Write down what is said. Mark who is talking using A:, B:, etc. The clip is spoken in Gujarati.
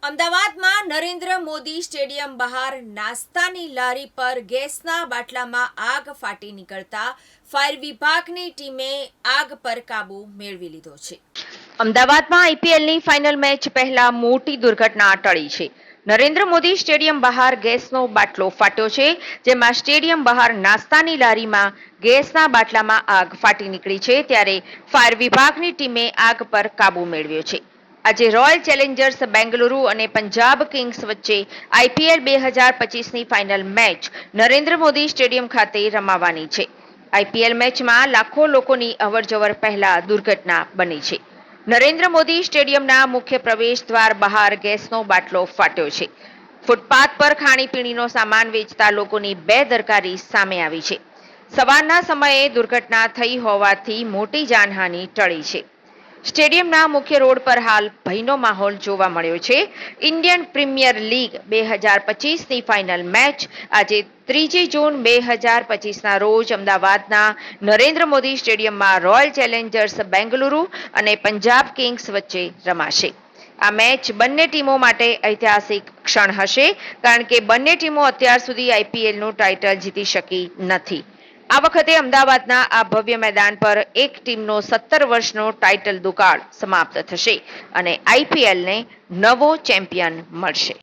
A: અમદાવાદમાં નરેન્દ્ર મોદી સ્ટેડિયમ બહાર નાસ્તાની લારી પર ગેસના બાટલામાં આગ ફાટી નીકળતા ફાયર વિભાગની ટીમે આગ પર કાબૂ મેળવી લીધો છે.
B: અમદાવાદમાં આઈપીએલની ફાઇનલ મેચ પહેલા મોટી દુર્ઘટના ટળી છે. નરેન્દ્ર મોદી સ્ટેડિયમ બહાર ગેસનો બાટલો ફાટ્યો છે, જેમાં સ્ટેડિયમ બહાર નાસ્તાની લારીમાં ગેસના બાટલામાં આગ ફાટી નીકળી છે, ત્યારે ફાયર વિભાગની ટીમે આગ પર કાબૂ મેળવ્યો છે. આજે રોયલ ચેલેન્જર્સ બેંગલુરુ અને પંજાબ કિંગ્સ વચ્ચે આઈપીએલ 2025ની final match Narendra Modi stadium ખાતે રમાવાની છે. આઈપીએલ મેચમાં લાખો લોકોની અવરજવર પહેલા દુર્ઘટના બની છે. નરેન્દ્ર મોદી સ્ટેડિયમના મુખ્ય પ્રવેશ દ્વાર બહાર ગેસનો બાટલો ફાટ્યો છે. ફૂટપાથ પર ખાણીપીણીનો સામાન વેચતા લોકોની બેદરકારી સામે આવી છે. સવારના સમયે દુર્ઘટના થઈ હોવાથી મોટી જાનહાનિ ટળી છે. સ્ટેડિયમના મુખ્ય રોડ પર હાલ ભયનો માહોલ જોવા મળ્યો છે. ઇન્ડિયન પ્રીમિયર લીગ 2025ની ફાઇનલ મેચ આજે 3 જૂન 2025ના રોજ અમદાવાદના નરેન્દ્ર મોદી સ્ટેડિયમમાં રોયલ ચેલેન્જર્સ બેંગલુરુ અને પંજાબ કિંગ્સ વચ્ચે રમાશે. આ મેચ બંને ટીમો માટે ઐતિહાસિક ક્ષણ હશે, કારણ કે બંને ટીમો અત્યાર સુધી આઈપીએલનું ટાઇટલ જીતી શકી નથી. આ વખતે અમદાવાદના આ ભવ્ય મેદાન પર એક ટીમનો 17 વર્ષનો ટાઇટલ દુકાળ સમાપ્ત થશે અને આઈપીએલને નવો ચેમ્પિયન મળશે.